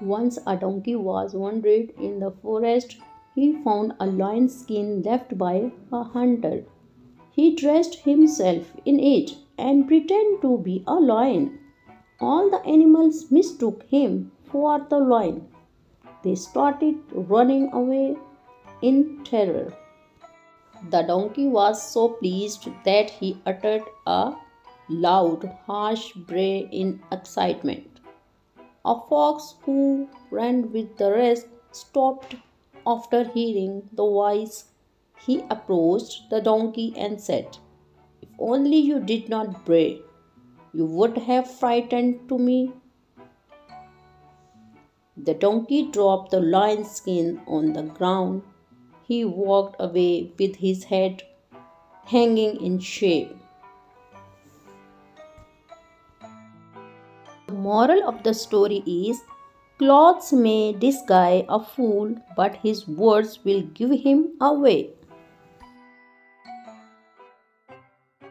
Once a donkey was wandering in the forest. He found a lion's skin left by a hunter. He dressed himself in it and pretended to be a lion. All the animals mistook him for the lion. They started running away in terror. The donkey was so pleased that he uttered a loud, harsh bray in excitement. A fox who ran with the rest stopped after hearing the voice. He approached the donkey and said, "If only you did not bray, you would have frightened to me." The donkey dropped the lion's skin on the ground. He walked away with his head hanging in shame. The moral of the story is clothes may disguise a fool, but his words will give him away.